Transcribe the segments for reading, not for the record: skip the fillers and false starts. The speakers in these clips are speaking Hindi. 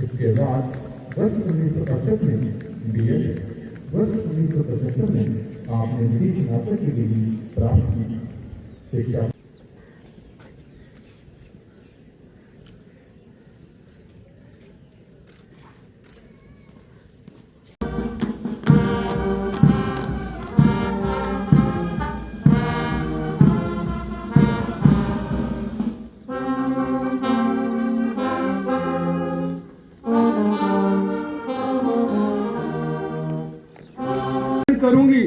इसके बाद वर्ष 1967 में BA, वर्ष 1975 में आपने विधि स्नातक की डिग्री प्राप्त की। शिक्षा करूंगी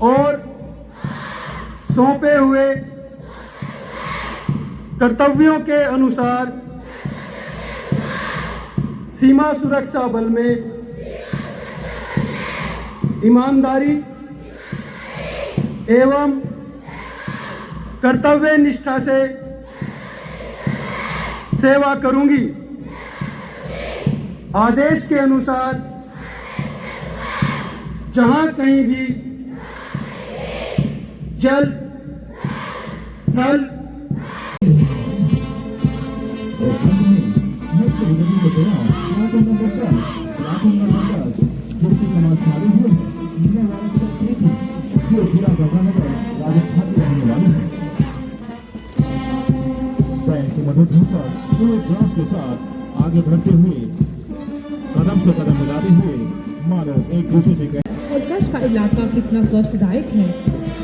और सौंपे हुए कर्तव्यों के अनुसार सीमा सुरक्षा बल में ईमानदारी एवं कर्तव्य निष्ठा से सेवा करूंगी। आदेश के अनुसार जहां कहीं भी जल थल के साथ आगे बढ़ते हुए कदम से कदम मिलाते हुए मानो एक दूसरे से और गश्त का इलाका कितना कष्टदायक है,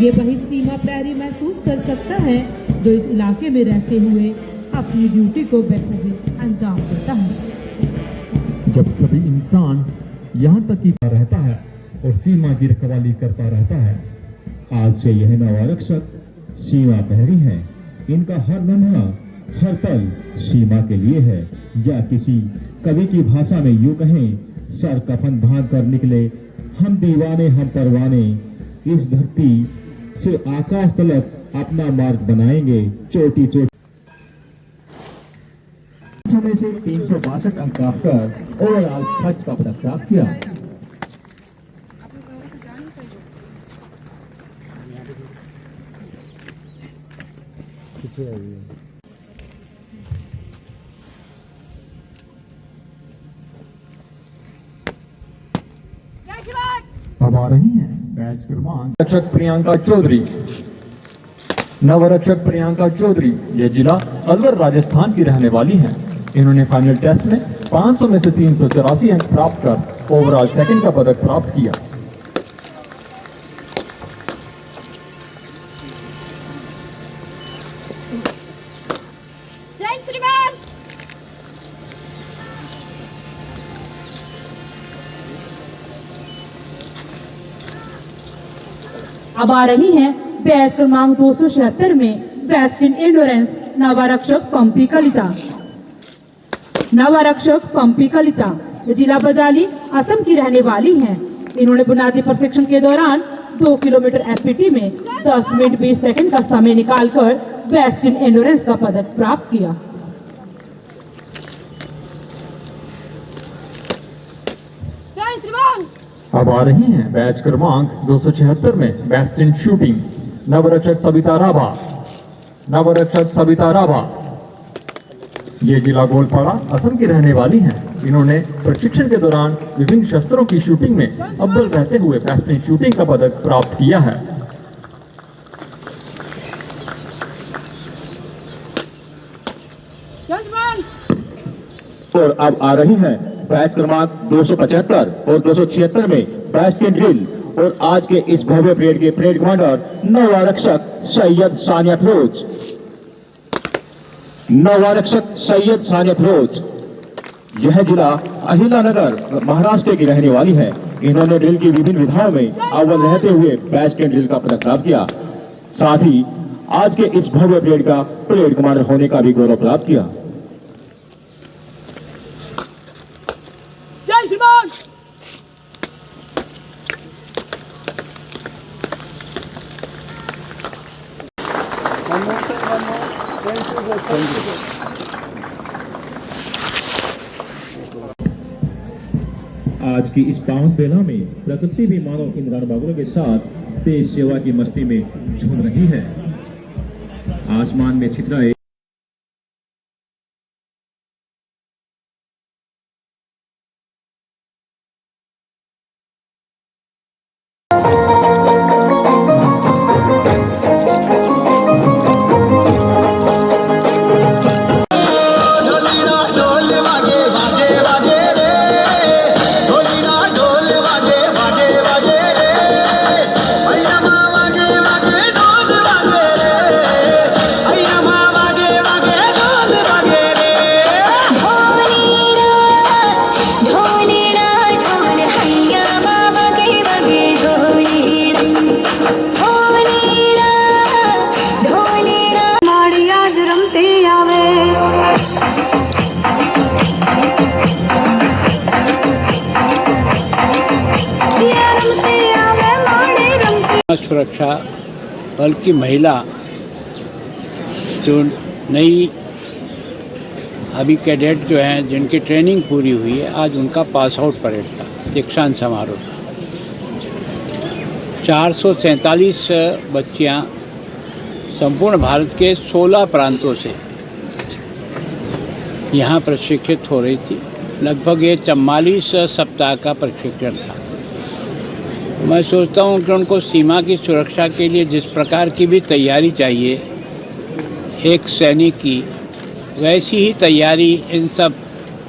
ये वही सीमा प्रहरी महसूस कर सकता है जो इस इलाके में रहते हुए अपनी ड्यूटी को बखूबी अंजाम देता है। जब सभी इंसान यहाँ तक कि रहता है और सीमा की रखवाली करता रहता है। आज से यह नवरक्षक सीमा प्रहरी हैं। इनका हर लम्हा हर पल सीमा के लिए है, या किसी कवि की भाषा में यूं कहें, सर कफन बांध कर निकले हम दीवाने हम परवाने, इस धरती से आकाश तलक अपना मार्ग बनाएंगे चोटी चोटी। में से 362 अंक प्राप्त कर ओवरऑल फर्स्ट का पदक प्राप्त किया। अब आ रही हैं बैच क्रमांक रक्षक प्रियंका चौधरी। नवरक्षक प्रियंका चौधरी ये जिला अलवर राजस्थान की रहने वाली हैं। इन्होंने फाइनल टेस्ट में 500 में से 384 अंक प्राप्त कर ओवरऑल सेकंड का पदक प्राप्त किया। अब आ रही हैं बैच क्रमांक 276 में वेस्टर्न एंडोरेंस नवारक्षक पंपी कलिता। नवारक्षक पंपी कलिता जिला बजाली असम की रहने वाली हैं। इन्होंने बुनियादी प्रशिक्षण के दौरान 2 किलोमीटर एफपीटी में 10 मिनट 20 सेकंड का समय निकालकर वेस्टर्न एंडोरेंस का पदक प्राप्त किया। अब आ रही हैं बैच क्रमांक 276 में वेस्टर्न शूटिंग नवरक्षक सविता राभा। नवरक्षक सविता राभा ये जिला गोलपाड़ा असम की रहने वाली हैं। इन्होंने प्रशिक्षण के दौरान विभिन्न शस्त्रों की शूटिंग में अव्वल रहते हुए वेस्टर्न शूटिंग का पदक प्राप्त किया है। और अब आ रही हैं बैच क्रमांक 275 और 276 में वेस्टर्न ड्रिल और आज के इस भव्य परेड के परेड कमांडर नवारक्षक सैयद सानिया फिरोज। नवारक्षक सैयद सानिया फिरोज यह जिला अहिलानगर महाराष्ट्र की रहने वाली है। इन्होंने ड्रिल की विभिन्न विधाओं में अव्वल रहते हुए वेस्टर्न ड्रिल का पदक प्राप्त किया, साथ ही आज के इस भव्य परेड का परेड कमांडर होने का भी गौरव प्राप्त किया। जय श्रीमान। आज की इस पावन बेला में प्रकृति भी मानो इन रणबागुलों के साथ तेज सेवा की मस्ती में झूम रही है। आसमान में छितराए सुरक्षा बल की महिला जो नई अभी कैडेट जो हैं जिनकी ट्रेनिंग पूरी हुई है, आज उनका पास आउट परेड था, दीक्षांत समारोह था। 447 बच्चियां संपूर्ण भारत के 16 प्रांतों से यहाँ प्रशिक्षित हो रही थी। लगभग ये 44 सप्ताह का प्रशिक्षण था। मैं सोचता हूँ कि उनको सीमा की सुरक्षा के लिए जिस प्रकार की भी तैयारी चाहिए एक सैनिक की, वैसी ही तैयारी इन सब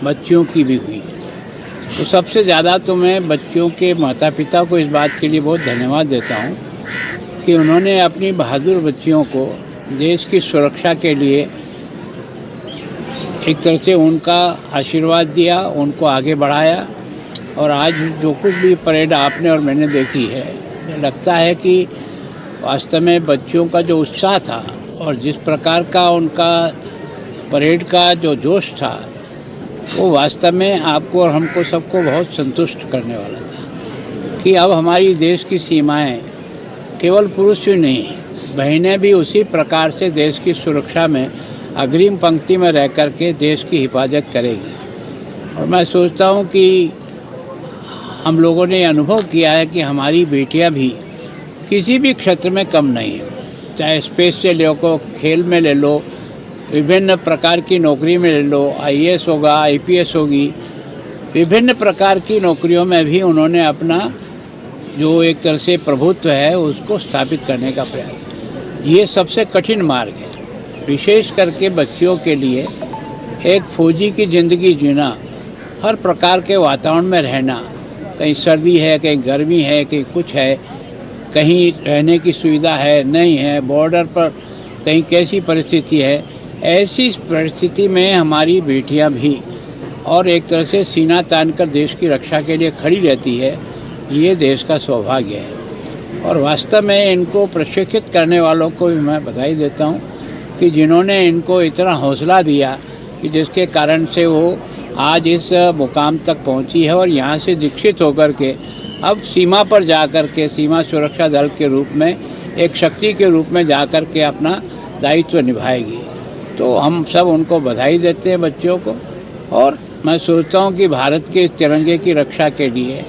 बच्चियों की भी हुई है। तो सबसे ज़्यादा तो मैं बच्चियों के माता पिता को इस बात के लिए बहुत धन्यवाद देता हूँ कि उन्होंने अपनी बहादुर बच्चियों को देश की सुरक्षा के लिए एक तरह से उनका आशीर्वाद दिया, उनको आगे बढ़ाया। और आज जो कुछ भी परेड आपने और मैंने देखी है, लगता है कि वास्तव में बच्चियों का जो उत्साह था और जिस प्रकार का उनका परेड का जो जोश था, वो वास्तव में आपको और हमको सबको बहुत संतुष्ट करने वाला था कि अब हमारी देश की सीमाएं केवल पुरुष ही नहीं, बहनें भी उसी प्रकार से देश की सुरक्षा में अग्रिम पंक्ति में रह कर के देश की हिफाजत करेगी। और मैं सोचता हूँ कि हम लोगों ने अनुभव किया है कि हमारी बेटियां भी किसी भी क्षेत्र में कम नहीं है, चाहे स्पेस से ले लो, खेल में ले लो, विभिन्न प्रकार की नौकरी में ले लो, आईएएस होगा, आईपीएस होगी, विभिन्न प्रकार की नौकरियों में भी उन्होंने अपना जो एक तरह से प्रभुत्व है उसको स्थापित करने का प्रयास। ये सबसे कठिन मार्ग है, विशेष करके बच्चियों के लिए। एक फौजी की ज़िंदगी जीना, हर प्रकार के वातावरण में रहना, कहीं सर्दी है, कहीं गर्मी है, कहीं कुछ है, कहीं रहने की सुविधा है नहीं है, बॉर्डर पर कहीं कैसी परिस्थिति है, ऐसी परिस्थिति में हमारी बेटियां भी और एक तरह से सीना तान कर देश की रक्षा के लिए खड़ी रहती है। ये देश का सौभाग्य है। और वास्तव में इनको प्रशिक्षित करने वालों को भी मैं बधाई देता हूँ कि जिन्होंने इनको इतना हौसला दिया कि जिसके कारण से वो आज इस मुकाम तक पहुँची है और यहाँ से दीक्षित होकर के अब सीमा पर जा कर के सीमा सुरक्षा दल के रूप में एक शक्ति के रूप में जा कर के अपना दायित्व निभाएगी। तो हम सब उनको बधाई देते हैं बच्चों को। और मैं सोचता हूँ कि भारत के तिरंगे की रक्षा के लिए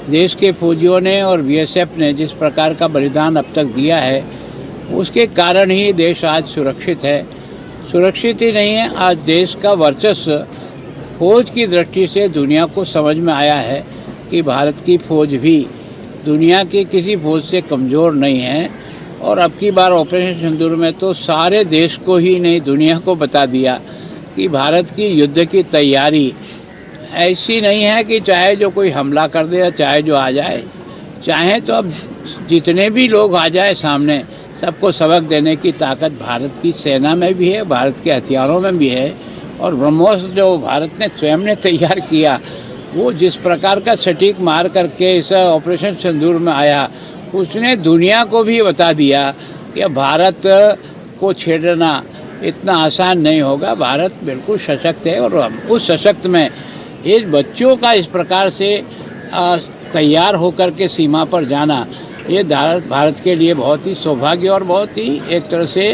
देश के फौजियों ने और बीएसएफ ने जिस प्रकार का बलिदान अब तक दिया है उसके कारण ही देश आज सुरक्षित है। सुरक्षित ही नहीं है, आज देश का वर्चस्व फौज की दृष्टि से दुनिया को समझ में आया है कि भारत की फौज भी दुनिया की किसी फौज से कमज़ोर नहीं है। और अब की बार ऑपरेशन सिंदूर में तो सारे देश को ही नहीं दुनिया को बता दिया कि भारत की युद्ध की तैयारी ऐसी नहीं है कि चाहे जो कोई हमला कर दे या चाहे जो आ जाए, चाहे तो अब जितने भी लोग आ जाए सामने सबको सबक देने की ताकत भारत की सेना में भी है, भारत के हथियारों में भी है। और ब्रह्मोस जो भारत ने स्वयं ने तैयार किया वो जिस प्रकार का सटीक मार करके इस ऑपरेशन सिंदूर में आया उसने दुनिया को भी बता दिया कि भारत को छेड़ना इतना आसान नहीं होगा। भारत बिल्कुल सशक्त है और उस सशक्त में इस बच्चों का इस प्रकार से तैयार होकर के सीमा पर जाना ये भारत के लिए बहुत ही सौभाग्य और बहुत ही एक तरह से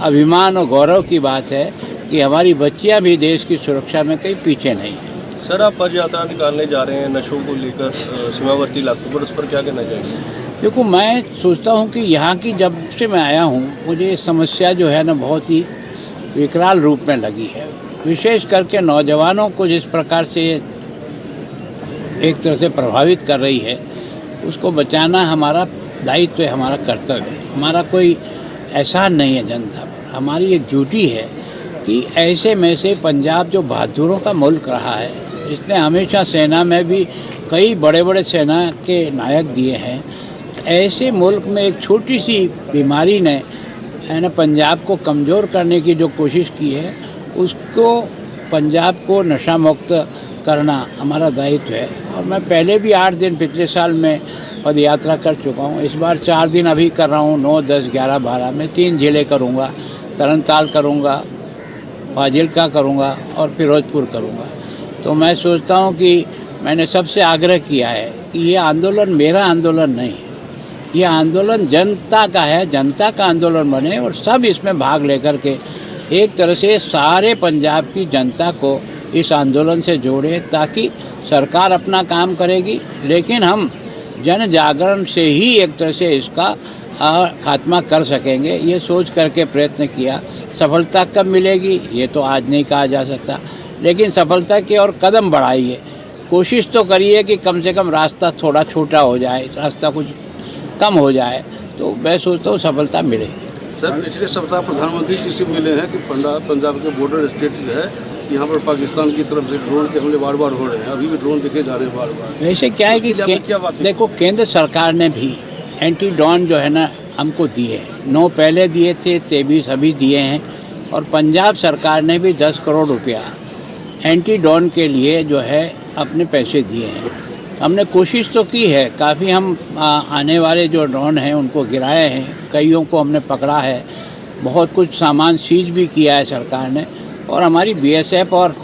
अभिमान और गौरव की बात है कि हमारी बच्चियां भी देश की सुरक्षा में कहीं पीछे नहीं हैं। सर, आप पद यात्रा निकालने जा रहे हैं नशों को लेकर सीमावर्ती इलाकों पर, उस पर क्या कहना चाहिए? देखो, मैं सोचता हूँ कि यहाँ की जब से मैं आया हूँ मुझे समस्या जो है ना बहुत ही विकराल रूप में लगी है। विशेष करके नौजवानों को जिस प्रकार से एक तरह से प्रभावित कर रही है उसको बचाना हमारा दायित्व है, हमारा कर्तव्य है। हमारा कोई एहसान नहीं है जनता पर, हमारी एक ड्यूटी है कि ऐसे में से पंजाब जो बहादुरों का मुल्क रहा है, इसने हमेशा सेना में भी कई बड़े बड़े सेना के नायक दिए हैं। ऐसे मुल्क में एक छोटी सी बीमारी ने है ना पंजाब को कमज़ोर करने की जो कोशिश की है उसको पंजाब को नशा मुक्त करना हमारा दायित्व है। और मैं पहले भी 8 दिन पिछले साल में पद यात्रा कर चुका हूँ। इस बार 4 दिन अभी कर रहा हूँ, 9, 10, 11, 12 में 3 जिले करूँगा, तरनताल करूँगा, फाजिल्का करूँगा और फिरोजपुर करूँगा। तो मैं सोचता हूँ कि मैंने सबसे आग्रह किया है कि ये आंदोलन मेरा आंदोलन नहीं है, ये आंदोलन जनता का है, जनता का आंदोलन बने और सब इसमें भाग लेकर के एक तरह से सारे पंजाब की जनता को इस आंदोलन से जोड़े ताकि सरकार अपना काम करेगी लेकिन हम जन जागरण से ही एक तरह से इसका खात्मा कर सकेंगे। ये सोच करके प्रयत्न किया। सफलता कब मिलेगी ये तो आज नहीं कहा जा सकता, लेकिन सफलता की ओर कदम बढ़ाइए, कोशिश तो करिए कि कम से कम रास्ता थोड़ा छोटा हो जाए, रास्ता कुछ कम हो जाए, तो मैं सोचता हूँ सफलता मिलेगी। सर, पिछले सप्ताह प्रधानमंत्री जी से मिले हैं कि पंजाब के बॉर्डर स्टेट जो है यहाँ पर पाकिस्तान की तरफ से ड्रोन के हमले बार बार हो रहे हैं, अभी भी ड्रोन देखे जा रहे हैं बार बार। वैसे क्या है कि देखो केंद्र सरकार ने भी एंटी ड्रोन जो है ना हमको दिए हैं, 9 पहले दिए थे, 23 अभी दिए हैं और पंजाब सरकार ने भी 10 करोड़ रुपया एंटी ड्रोन के लिए जो है अपने पैसे दिए हैं। हमने कोशिश तो की है, काफ़ी हम आने वाले जो ड्रोन हैं उनको गिराए हैं, कईयों को हमने पकड़ा है, बहुत कुछ सामान सीज भी किया है सरकार ने। और हमारी बीएसएफ और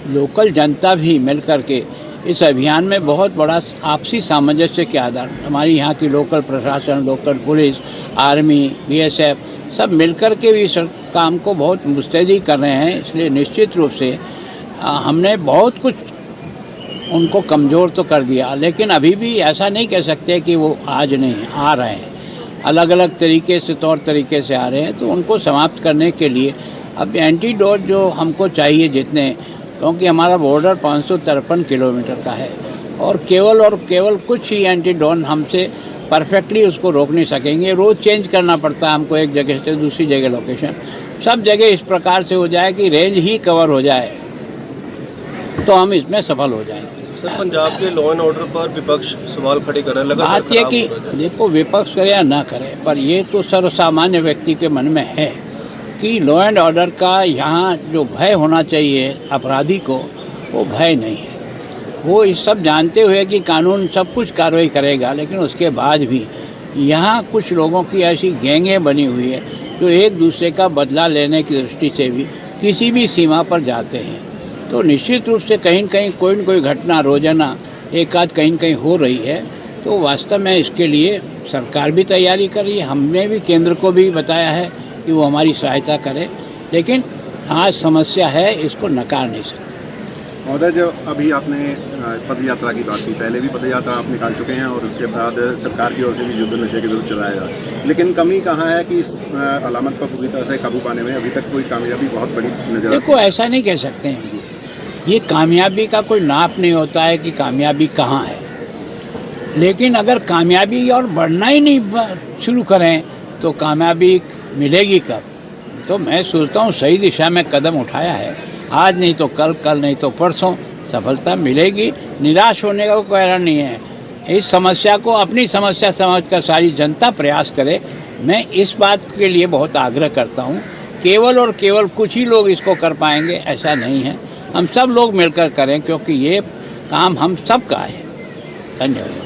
लोकल जनता भी मिल कर के इस अभियान में बहुत बड़ा आपसी सामंजस्य के आधार हमारी यहाँ की लोकल प्रशासन, लोकल पुलिस, आर्मी, बीएसएफ सब मिलकर के भी इस काम को बहुत मुस्तैदी कर रहे हैं। इसलिए निश्चित रूप से हमने बहुत कुछ उनको कमज़ोर तो कर दिया, लेकिन अभी भी ऐसा नहीं कह सकते कि वो आज नहीं आ रहे हैं, अलग अलग तरीके से तौर तरीके से आ रहे हैं। तो उनको समाप्त करने के लिए अब एंटीडोट जो हमको चाहिए जितने, क्योंकि हमारा बॉर्डर 553 किलोमीटर का है और केवल कुछ ही एंटीडोन हमसे परफेक्टली उसको रोक नहीं सकेंगे। रोज़ चेंज करना पड़ता है हमको एक जगह से दूसरी जगह लोकेशन, सब जगह इस प्रकार से हो जाए कि रेंज ही कवर हो जाए तो हम इसमें सफल हो जाएंगे। सर, पंजाब के लॉ एंड ऑर्डर पर विपक्ष सवाल खड़े कर रहे हैं। बात यह कि देखो विपक्ष करे या ना करे, पर ये तो सर्वसामान्य व्यक्ति के मन में है कि लॉ एंड ऑर्डर का यहाँ जो भय होना चाहिए अपराधी को, वो भय नहीं है। वो इस सब जानते हुए कि कानून सब कुछ कार्रवाई करेगा, लेकिन उसके बाद भी यहाँ कुछ लोगों की ऐसी गैंगें बनी हुई है जो एक दूसरे का बदला लेने की दृष्टि से भी किसी भी सीमा पर जाते हैं। तो निश्चित रूप से कहीं न कहीं कोई न कोई घटना रोजाना एक आध कहीं न कहीं हो रही है। तो वास्तव में इसके लिए सरकार भी तैयारी कर रही है, हमने भी केंद्र को भी बताया है कि वो हमारी सहायता करे, लेकिन आज समस्या है, इसको नकार नहीं सकते। महोदय, जो अभी आपने पद यात्रा की बात की, पहले भी पद यात्रा आप निकाल चुके हैं और उसके बाद सरकार की ओर से भी युद्ध नशे के विरुद्ध चलाया जा, लेकिन कमी कहाँ है कि इस अलामत पर पूरी तरह से काबू पाने में अभी तक कोई कामयाबी बहुत बड़ी नजर आती है? देखो, ऐसा नहीं कह सकते हैं, ये कामयाबी का कोई नाप नहीं होता है कि कामयाबी कहाँ है, लेकिन अगर कामयाबी और बढ़ना ही नहीं शुरू करें तो कामयाबी मिलेगी कब? तो मैं सोचता हूँ सही दिशा में कदम उठाया है, आज नहीं तो कल, कल नहीं तो परसों सफलता मिलेगी। निराश होने का कोई कारण नहीं है। इस समस्या को अपनी समस्या समझकर सारी जनता प्रयास करे, मैं इस बात के लिए बहुत आग्रह करता हूँ। केवल और केवल कुछ ही लोग इसको कर पाएंगे ऐसा नहीं है, हम सब लोग मिलकर करें, क्योंकि ये काम हम सब का है। धन्यवाद।